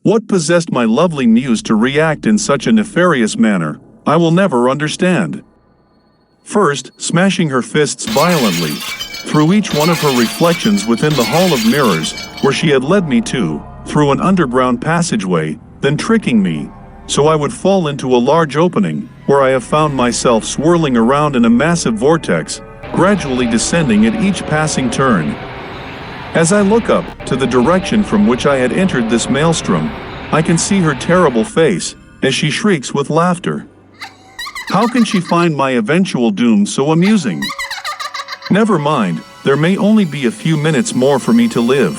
What possessed my lovely muse to react in such a nefarious manner, I will never understand. First, smashing her fists violently through each one of her reflections within the hall of mirrors, where she had led me to, through an underground passageway, then tricking me, so I would fall into a large opening, where I have found myself swirling around in a massive vortex, gradually descending at each passing turn. As I look up, to the direction from which I had entered this maelstrom, I can see her terrible face, as she shrieks with laughter. How can she find my eventual doom so amusing? Never mind, there may only be a few minutes more for me to live.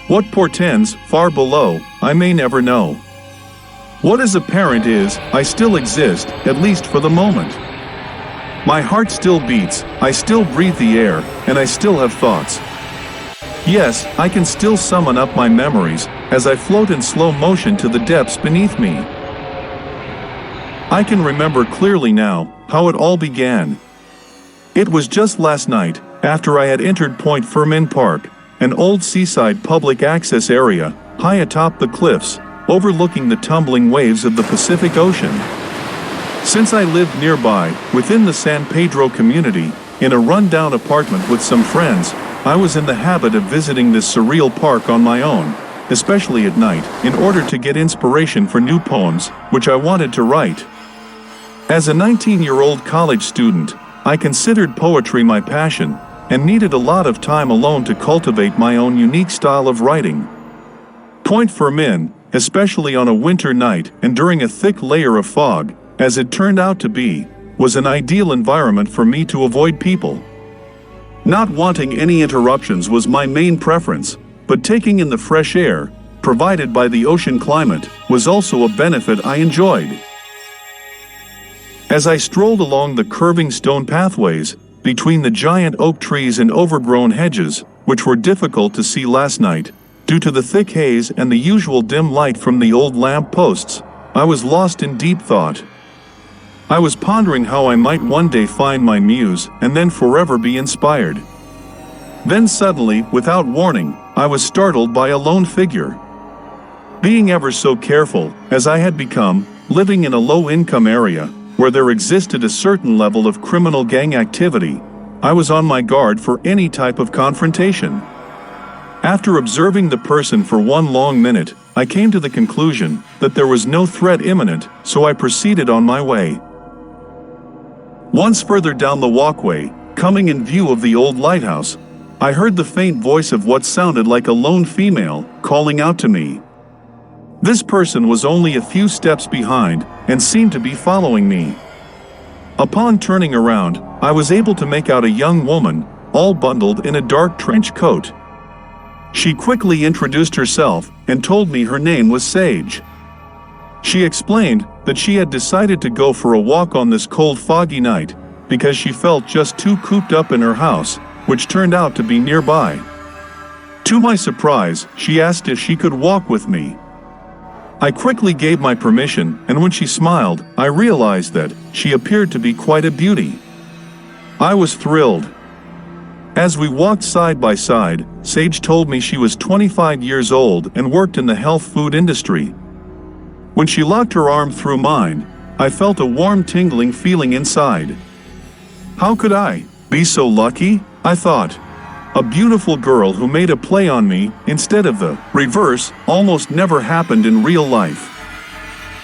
What portends, far below, I may never know. What is apparent is, I still exist, at least for the moment. My heart still beats, I still breathe the air, and I still have thoughts. Yes, I can still summon up my memories, as I float in slow motion to the depths beneath me. I can remember clearly now, how it all began. It was just last night, after I had entered Point Fermin Park, an old seaside public access area, high atop the cliffs, overlooking the tumbling waves of the Pacific Ocean. Since I lived nearby, within the San Pedro community, in a run-down apartment with some friends, I was in the habit of visiting this surreal park on my own, especially at night, in order to get inspiration for new poems, which I wanted to write. As a 19-year-old college student, I considered poetry my passion, and needed a lot of time alone to cultivate my own unique style of writing. Point Fermin, especially on a winter night and during a thick layer of fog, as it turned out to be, was an ideal environment for me to avoid people. Not wanting any interruptions was my main preference, but taking in the fresh air, provided by the ocean climate, was also a benefit I enjoyed. As I strolled along the curving stone pathways, between the giant oak trees and overgrown hedges, which were difficult to see last night, due to the thick haze and the usual dim light from the old lamp posts, I was lost in deep thought. I was pondering how I might one day find my muse and then forever be inspired. Then suddenly, without warning, I was startled by a lone figure. Being ever so careful, as I had become, living in a low-income area, where there existed a certain level of criminal gang activity, I was on my guard for any type of confrontation. After observing the person for one long minute, I came to the conclusion that there was no threat imminent, so I proceeded on my way. Once further down the walkway, coming in view of the old lighthouse, I heard the faint voice of what sounded like a lone female, calling out to me. This person was only a few steps behind, and seemed to be following me. Upon turning around, I was able to make out a young woman, all bundled in a dark trench coat. She quickly introduced herself, and told me her name was Sage. She explained that she had decided to go for a walk on this cold foggy night, because she felt just too cooped up in her house, which turned out to be nearby. To my surprise, she asked if she could walk with me. I quickly gave my permission, and when she smiled, I realized that she appeared to be quite a beauty. I was thrilled. As we walked side by side, Sage told me she was 25 years old and worked in the health food industry. When she locked her arm through mine, I felt a warm tingling feeling inside. How could I be so lucky? I thought. A beautiful girl who made a play on me, instead of the reverse, almost never happened in real life.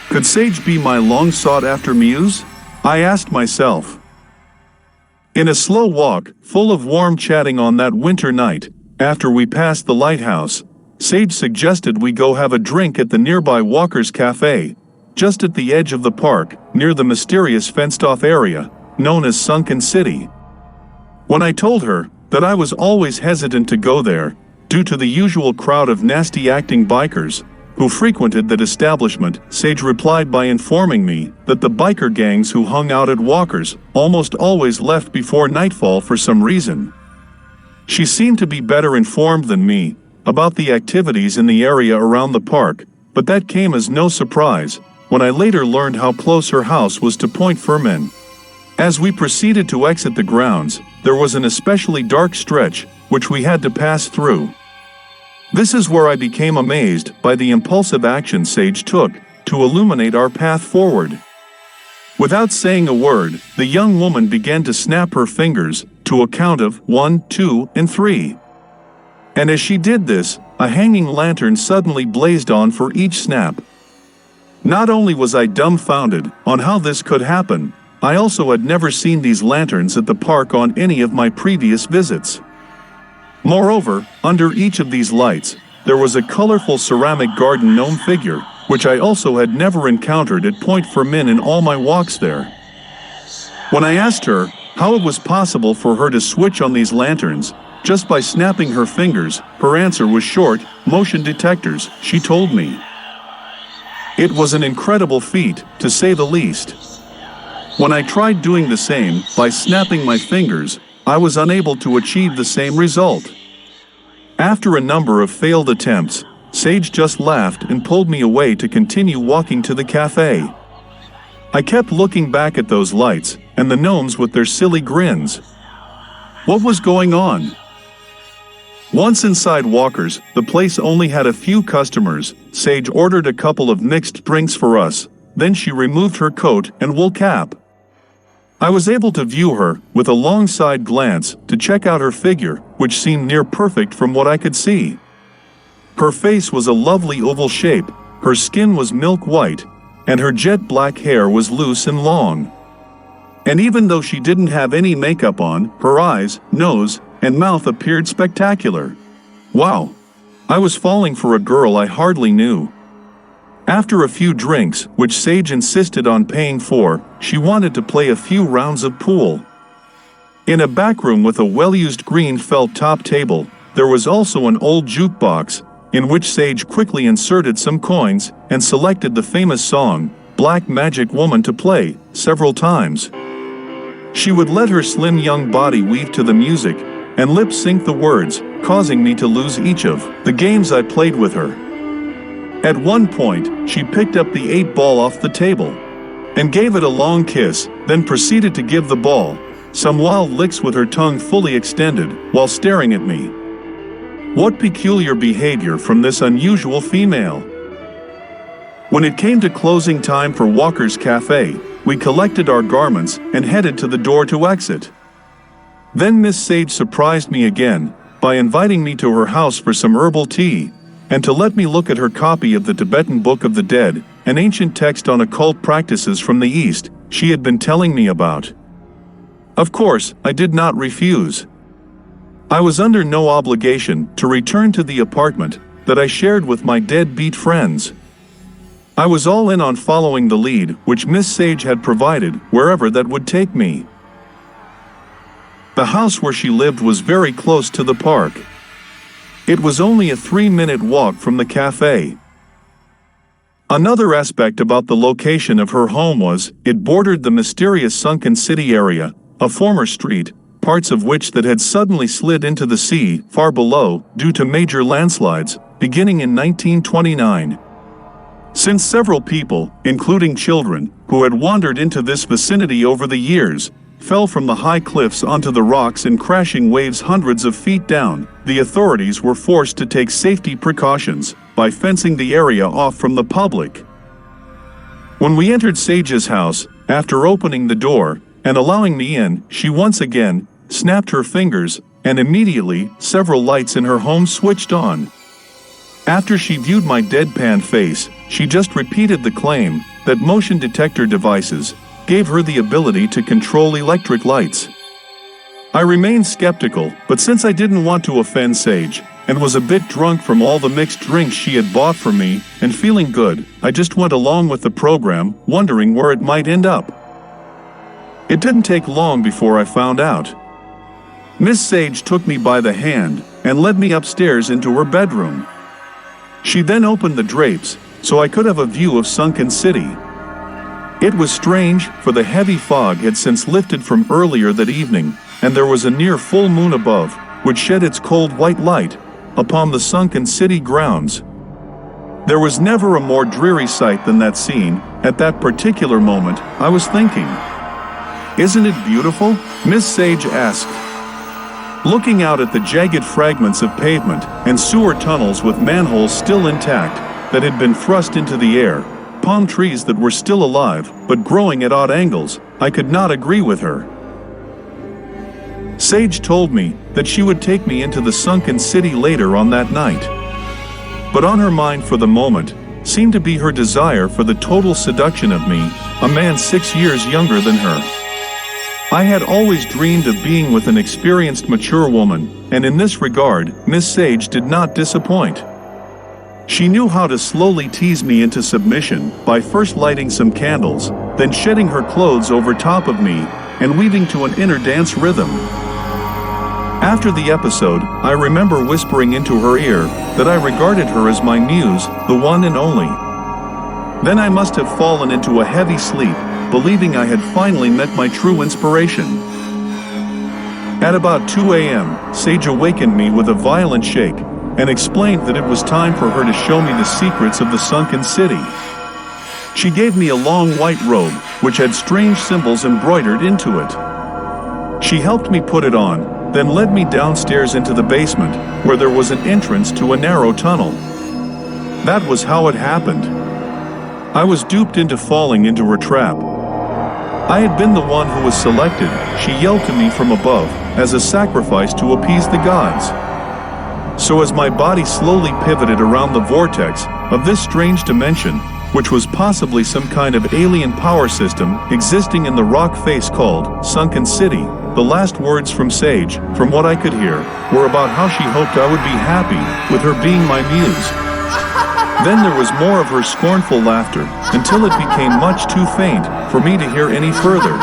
Could Sage be my long-sought-after muse? I asked myself. In a slow walk, full of warm chatting on that winter night, after we passed the lighthouse, Sage suggested we go have a drink at the nearby Walker's Cafe, just at the edge of the park, near the mysterious fenced-off area, known as Sunken City. When I told her that I was always hesitant to go there, due to the usual crowd of nasty-acting bikers who frequented that establishment, Sage replied by informing me that the biker gangs who hung out at Walker's almost always left before nightfall for some reason. She seemed to be better informed than me about the activities in the area around the park, but that came as no surprise when I later learned how close her house was to Point Fermin. As we proceeded to exit the grounds, there was an especially dark stretch, which we had to pass through. This is where I became amazed by the impulsive action Sage took to illuminate our path forward. Without saying a word, the young woman began to snap her fingers to a count of 1, 2, and 3. And as she did this, a hanging lantern suddenly blazed on for each snap. Not only was I dumbfounded on how this could happen, I also had never seen these lanterns at the park on any of my previous visits. Moreover, under each of these lights, there was a colorful ceramic garden gnome figure, which I also had never encountered at Point for Men in all my walks there. When I asked her how it was possible for her to switch on these lanterns just by snapping her fingers, her answer was short: motion detectors, she told me. It was an incredible feat, to say the least. When I tried doing the same by snapping my fingers, I was unable to achieve the same result. After a number of failed attempts, Sage just laughed and pulled me away to continue walking to the cafe. I kept looking back at those lights and the gnomes with their silly grins. What was going on? Once inside Walker's, the place only had a few customers. Sage ordered a couple of mixed drinks for us, then she removed her coat and wool cap. I was able to view her with a long side glance to check out her figure, which seemed near perfect from what I could see. Her face was a lovely oval shape, her skin was milk white, and her jet black hair was loose and long. And even though she didn't have any makeup on, her eyes, nose, and mouth appeared spectacular. Wow! I was falling for a girl I hardly knew. After a few drinks, which Sage insisted on paying for, she wanted to play a few rounds of pool. In a back room with a well-used green felt top table, there was also an old jukebox, in which Sage quickly inserted some coins and selected the famous song, Black Magic Woman, to play several times. She would let her slim young body weave to the music and lip-sync the words, causing me to lose each of the games I played with her. At one point, she picked up the 8-ball off the table and gave it a long kiss, then proceeded to give the ball some wild licks with her tongue fully extended while staring at me. What peculiar behavior from this unusual female. When it came to closing time for Walker's Cafe, we collected our garments and headed to the door to exit. Then Miss Sage surprised me again by inviting me to her house for some herbal tea, and to let me look at her copy of the Tibetan Book of the Dead, an ancient text on occult practices from the East she had been telling me about. Of course, I did not refuse. I was under no obligation to return to the apartment that I shared with my deadbeat friends. I was all in on following the lead which Miss Sage had provided wherever that would take me. The house where she lived was very close to the park. It was only a 3-minute walk from the cafe. Another aspect about the location of her home was, it bordered the mysterious Sunken City area, a former street, parts of which that had suddenly slid into the sea far below due to major landslides, beginning in 1929. Since several people, including children, who had wandered into this vicinity over the years, fell from the high cliffs onto the rocks in crashing waves hundreds of feet down, the authorities were forced to take safety precautions by fencing the area off from the public. When we entered Sage's house, after opening the door and allowing me in, she once again snapped her fingers, and immediately several lights in her home switched on. After she viewed my deadpan face, she just repeated the claim that motion detector devices gave her the ability to control electric lights. I remained skeptical, but since I didn't want to offend Sage, and was a bit drunk from all the mixed drinks she had bought for me, and feeling good, I just went along with the program, wondering where it might end up. It didn't take long before I found out. Miss Sage took me by the hand and led me upstairs into her bedroom. She then opened the drapes so I could have a view of Sunken City. It was strange, for the heavy fog had since lifted from earlier that evening, and there was a near full moon above, which shed its cold white light upon the Sunken City grounds. There was never a more dreary sight than that scene. At that particular moment, I was thinking, "Isn't it beautiful?" Miss Sage asked. Looking out at the jagged fragments of pavement and sewer tunnels with manholes still intact that had been thrust into the air, palm trees that were still alive but growing at odd angles, I could not agree with her. Sage told me that she would take me into the sunken city later on that night. But on her mind for the moment seemed to be her desire for the total seduction of me, a man 6 years younger than her. I had always dreamed of being with an experienced, mature woman, and in this regard, Miss Sage did not disappoint. She knew how to slowly tease me into submission by first lighting some candles, then shedding her clothes over top of me and weaving to an inner dance rhythm. After the episode, I remember whispering into her ear that I regarded her as my muse, the one and only. Then I must have fallen into a heavy sleep, believing I had finally met my true inspiration. At about 2 a.m., Sage awakened me with a violent shake and explained that it was time for her to show me the secrets of the sunken city. She gave me a long white robe, which had strange symbols embroidered into it. She helped me put it on, then led me downstairs into the basement, where there was an entrance to a narrow tunnel. That was how it happened. I was duped into falling into her trap. I had been the one who was selected, she yelled to me from above, as a sacrifice to appease the gods. So as my body slowly pivoted around the vortex of this strange dimension, which was possibly some kind of alien power system existing in the rock face called Sunken City, the last words from Sage, from what I could hear, were about how she hoped I would be happy with her being my muse. Then there was more of her scornful laughter, until it became much too faint for me to hear any further.